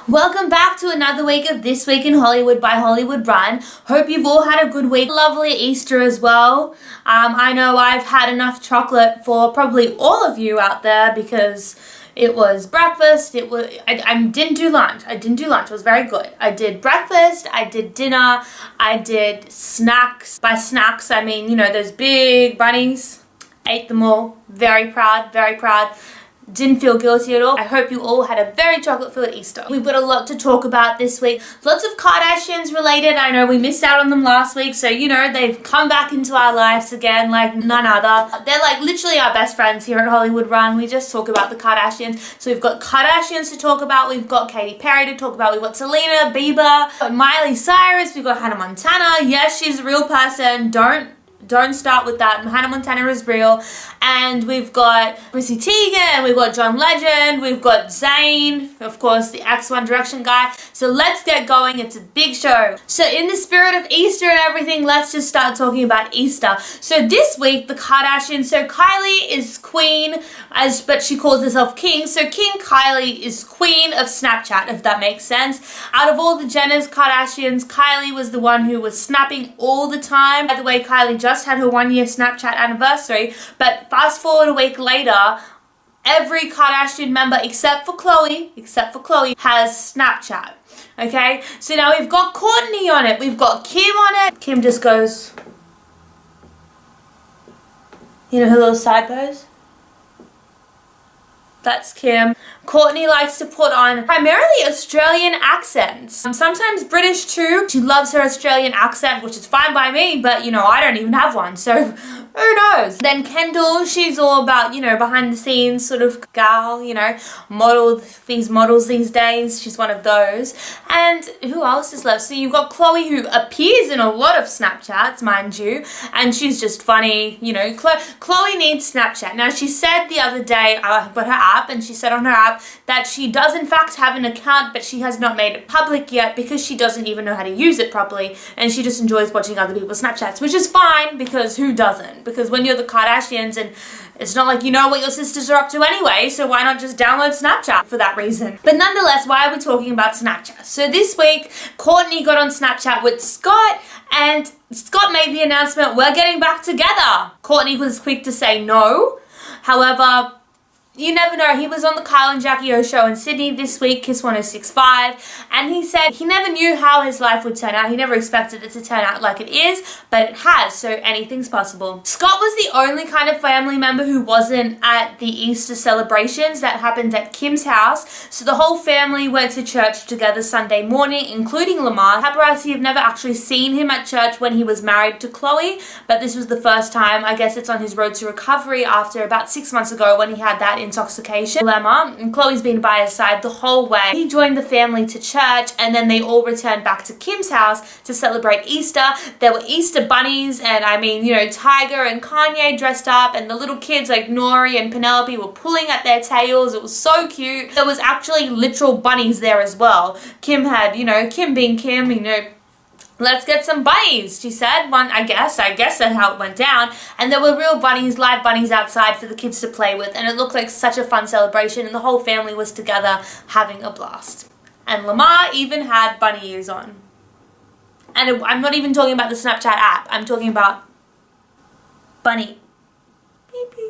Welcome back to another week of This Week in Hollywood by Hollywood Run. Hope you've all had a good week. Lovely Easter as well. I know I've had enough chocolate for probably all of you out there because it was breakfast. I didn't do lunch. It was very good. I did breakfast, I did dinner, I did snacks. By snacks, I mean, you know, those big bunnies. Ate them all. Very proud, very proud. Didn't feel guilty at all. I hope you all had a very chocolate-filled Easter. We've got a lot to talk about this week. Lots of Kardashians related. I know we missed out on them last week, so you know, they've come back into our lives again like none other. They're like literally our best friends here at Hollywood Run. We just talk about the Kardashians. So we've got Kardashians to talk about. We've got Katy Perry to talk about. We've got Selena, Bieber, Miley Cyrus. We've got Hannah Montana. Yes, she's a real person. Don't start with that. Hannah Montana is real. And we've got Chrissy Teigen, we've got John Legend, we've got Zayn, of course, the X1 Direction guy. So let's get going. It's a big show. So in the spirit of Easter and everything, let's just start talking about Easter. So this week, the Kardashians, so Kylie is queen, but she calls herself king. So King Kylie is queen of Snapchat, if that makes sense. Out of all the Jenners, Kardashians, Kylie was the one who was snapping all the time. By the way, Kylie just had her 1-year Snapchat anniversary, but fast forward a week later, every Kardashian member except for Khloe has Snapchat. Okay, so now we've got Kourtney on it, we've got Kim on it. Kim just goes, you know, her little side pose. That's Kim. Kourtney likes to put on primarily Australian accents. Sometimes British too. She loves her Australian accent, which is fine by me, but you know, I don't even have one, so who knows? Then Kendall, she's all about, you know, behind the scenes sort of gal, you know, these models these days. She's one of those. And who else is left? So you've got Khloe, who appears in a lot of Snapchats, mind you, and she's just funny, you know. Khloe needs Snapchat. Now, she said the other day, I got her app, and she said on her app that she does in fact have an account, but she has not made it public yet because she doesn't even know how to use it properly, and she just enjoys watching other people's Snapchats, which is fine because who doesn't? Because when you're the Kardashians, and it's not like you know what your sisters are up to anyway, so why not just download Snapchat for that reason? But nonetheless, why are we talking about Snapchat? So this week, Kourtney got on Snapchat with Scott, and Scott made the announcement, we're getting back together. Kourtney was quick to say no. However, you never know. He was on the Kyle and Jackie O show in Sydney this week, Kiss 106.5, and he said he never knew how his life would turn out. He never expected it to turn out like it is, but it has, so anything's possible. Scott was the only kind of family member who wasn't at the Easter celebrations that happened at Kim's house, so the whole family went to church together Sunday morning, including Lamar. Paparazzi have never actually seen him at church when he was married to Khloe, but this was the first time. I guess it's on his road to recovery after about 6 months ago when he had that intoxication dilemma, and Khloe's been by his side the whole way. He joined the family to church, and then they all returned back to Kim's house to celebrate Easter. There were Easter bunnies, and I mean, you know, Tiger and Kanye dressed up, and the little kids like Nori and Penelope were pulling at their tails. It was so cute. There was actually literal bunnies there as well. Kim had, you know, Kim being Kim, you know, let's get some bunnies, she said. I guess that's how it went down. And there were real bunnies, live bunnies outside for the kids to play with. And it looked like such a fun celebration. And the whole family was together having a blast. And Lamar even had bunny ears on. And I'm not even talking about the Snapchat app. I'm talking about bunny.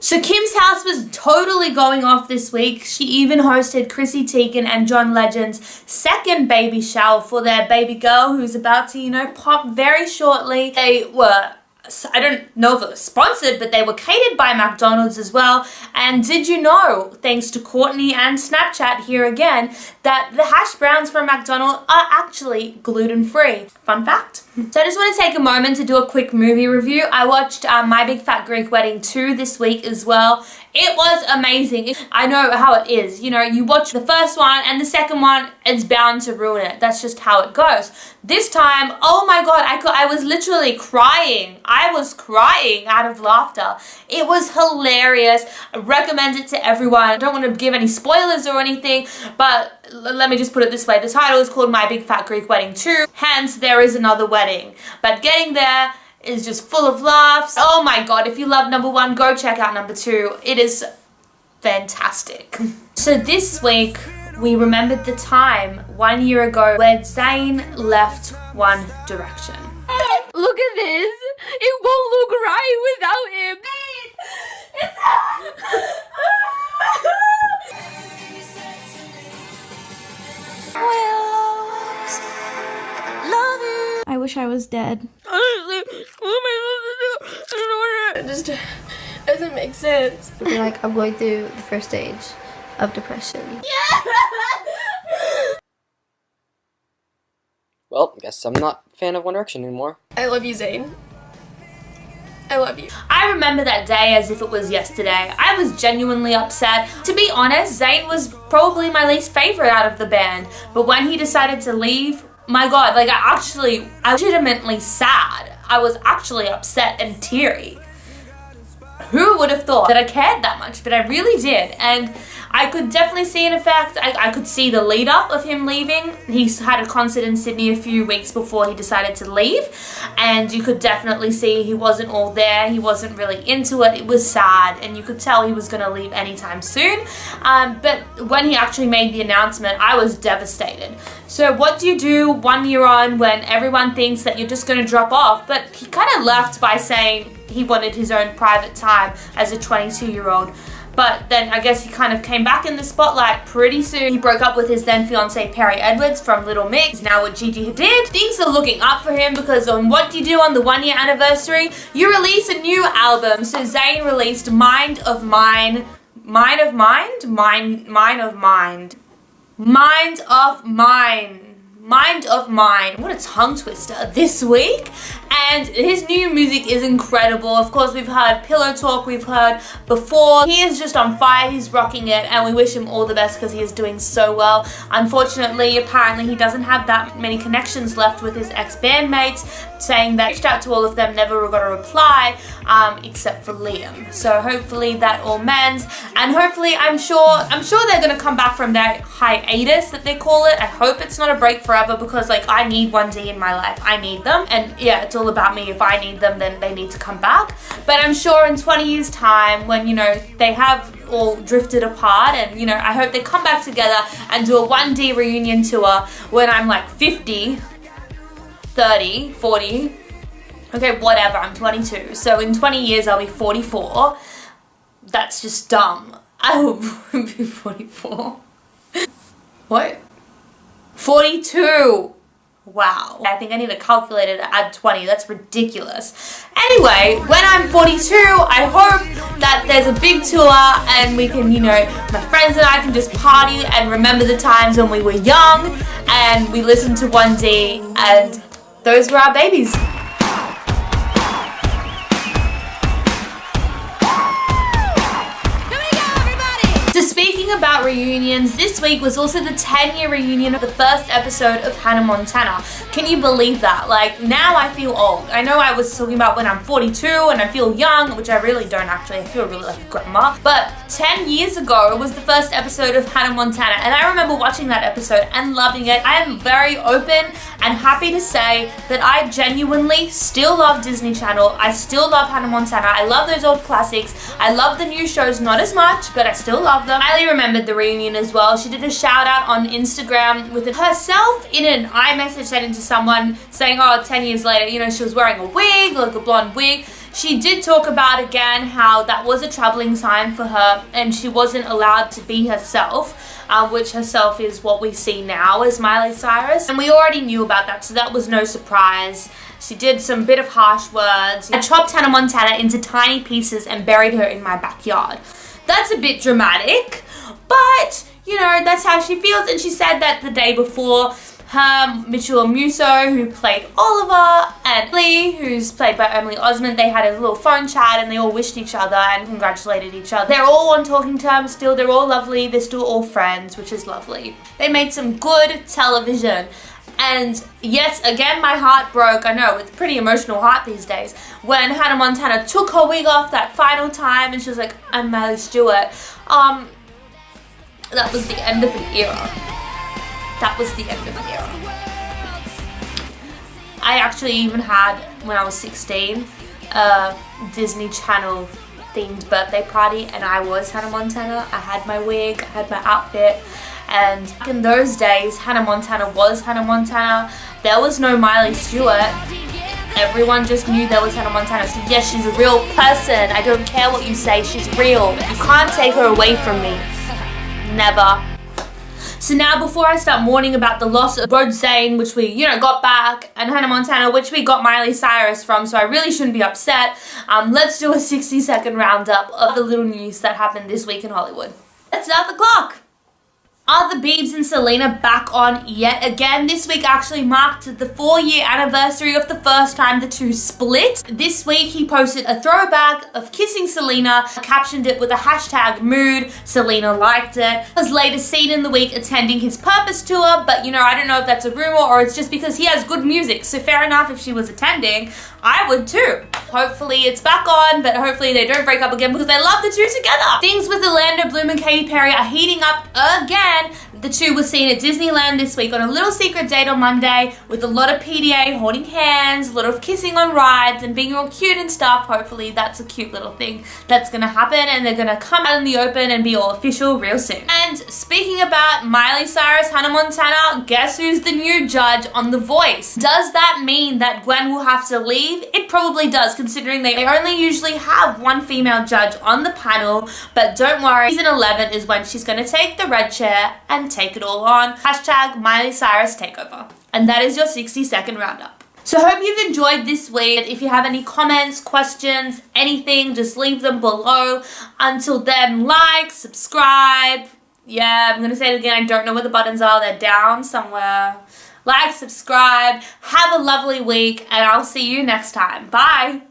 So Kim's house was totally going off this week. She even hosted Chrissy Teigen and John Legend's second baby shower for their baby girl who's about to, you know, pop very shortly. They were, I don't know if it was sponsored, but they were catered by McDonald's as well. And did you know, thanks to Kourtney and Snapchat here again, that the hash browns from McDonald's are actually gluten-free? Fun fact. So I just want to take a moment to do a quick movie review. I watched My Big Fat Greek Wedding 2 this week as well. It was amazing. I know how it is. You know, you watch the first one and the second one, it's bound to ruin it. That's just how it goes. This time, oh my God, I was literally crying. I was crying out of laughter. It was hilarious. I recommend it to everyone. I don't want to give any spoilers or anything, but let me just put it this way. The title is called My Big Fat Greek Wedding 2, hence there is another wedding. But getting there is just full of laughs. Oh my God, if you love number 1, go check out number 2. It is fantastic. So this week, we remembered the time 1 year ago when Zayn left One Direction. Look at this. It won't look right without him. I wish I was dead. Honestly, what am I supposed to do? I don't know what it just doesn't make sense. I feel like I'm going through the first stage of depression. Well, guess I'm not a fan of One Direction anymore. I love you, Zayn. I love you. I remember that day as if it was yesterday. I was genuinely upset. To be honest, Zayn was probably my least favorite out of the band. But when he decided to leave, my God, like I legitimately sad. I was actually upset and teary. Who would have thought that I cared that much? But I really did. And I could definitely see an effect. I could see the lead up of him leaving. He had a concert in Sydney a few weeks before he decided to leave. And you could definitely see he wasn't all there. He wasn't really into it. It was sad. And you could tell he was going to leave anytime soon. But when he actually made the announcement, I was devastated. So what do you do 1 year on when everyone thinks that you're just going to drop off? But he kind of left by saying he wanted his own private time as a 22-year-old. But then I guess he kind of came back in the spotlight pretty soon. He broke up with his then fiancée Perry Edwards from Little Mix. He's now with Gigi Hadid. Things are looking up for him because on What Do You Do on the 1 year anniversary, you release a new album. So Zayn released Mind of Mine. Mind of Mind? Mind of Mind. Mind of Mine. Mind of Mine. What a tongue twister this week. And his new music is incredible. Of course, we've heard Pillow Talk, we've heard before. He is just on fire, he's rocking it, and we wish him all the best because he is doing so well. Unfortunately, apparently he doesn't have that many connections left with his ex-bandmates, saying that reached out to all of them, never got a reply, except for Liam. So hopefully that all mends, and hopefully I'm sure they're gonna come back from that hiatus that they call it. I hope it's not a break forever because like I need 1D in my life. I need them, and yeah, it's all about me. If I need them, then they need to come back. But I'm sure in 20 years time when, you know, they have all drifted apart and, you know, I hope they come back together and do a 1D reunion tour when I'm like 50, 30, 40. Okay, whatever, I'm 22. So in 20 years I'll be 44. That's just dumb. I will be 44. What? 42. Wow. I think I need a calculator to add 20. That's ridiculous. Anyway, when I'm 42, I hope that there's a big tour and we can, you know, my friends and I can just party and remember the times when we were young and we listened to 1D and those were our babies. About reunions, this week was also the 10-year reunion of the first episode of Hannah Montana. Can you believe that? Like, now I feel old. I know I was talking about when I'm 42 and I feel young, which I really don't actually. I feel really like a grandma. But 10 years ago, it was the first episode of Hannah Montana, and I remember watching that episode and loving it. I am very open and happy to say that I genuinely still love Disney Channel. I still love Hannah Montana. I love those old classics. I love the new shows, not as much, but I still love them. Miley remembered the reunion as well. She did a shout out on Instagram with herself in an iMessage sent into someone saying, oh, 10 years later, you know, she was wearing a wig, like a blonde wig. She did talk about again how that was a troubling time for her and she wasn't allowed to be herself. Which herself is what we see now as Miley Cyrus. And we already knew about that, so that was no surprise. She did some bit of harsh words. I chopped Hannah Montana into tiny pieces and buried her in my backyard. That's a bit dramatic, but, you know, that's how she feels. And she said that the day before, her, Mitchell Musso, who played Oliver, and Lee, who's played by Emily Osment, they had a little phone chat and they all wished each other and congratulated each other. They're all on talking terms still, they're all lovely, they're still all friends, which is lovely. They made some good television. And yes, again, my heart broke. I know, it's a pretty emotional heart these days. When Hannah Montana took her wig off that final time and she was like, I'm Miley Stewart. That was the end of an era. That was the end of an era. I actually even had, when I was 16, a Disney Channel themed birthday party and I was Hannah Montana. I had my wig, I had my outfit, And back in those days, Hannah Montana was Hannah Montana. There was no Miley Stewart. Everyone just knew there was Hannah Montana. So yes, she's a real person. I don't care what you say, she's real. You can't take her away from me. Never. So now, before I start mourning about the loss of both Zayn, which we, got back, and Hannah Montana, which we got Miley Cyrus from, so I really shouldn't be upset, let's do a 60-second roundup of the little news that happened this week in Hollywood. Let's start the clock. Are the Biebs and Selena back on yet again? This week actually marked the 4-year anniversary of the first time the two split. This week he posted a throwback of kissing Selena, captioned it with a hashtag mood. Selena liked it. Was later seen in the week attending his Purpose tour, but I don't know if that's a rumor or it's just because he has good music, so fair enough if she was attending. I would too. Hopefully it's back on, but hopefully they don't break up again because I love the two together. Things with Orlando Bloom and Katy Perry are heating up again. The two were seen at Disneyland this week on a little secret date on Monday with a lot of PDA holding hands, a lot of kissing on rides and being all cute and stuff. Hopefully that's a cute little thing that's gonna happen and they're gonna come out in the open and be all official real soon. And speaking about Miley Cyrus, Hannah Montana, guess who's the new judge on The Voice? Does that mean that Gwen will have to leave? It probably does, considering they only usually have one female judge on the panel, but don't worry, season 11 is when she's gonna take the red chair and take it all on. Hashtag Miley Cyrus takeover. And that is your 60-second roundup. So I hope you've enjoyed this week. If you have any comments, questions, anything, just leave them below. Until then, like, subscribe. Yeah, I'm gonna say it again, I don't know where the buttons are, they're down somewhere. Like, subscribe, have a lovely week, and I'll see you next time. Bye!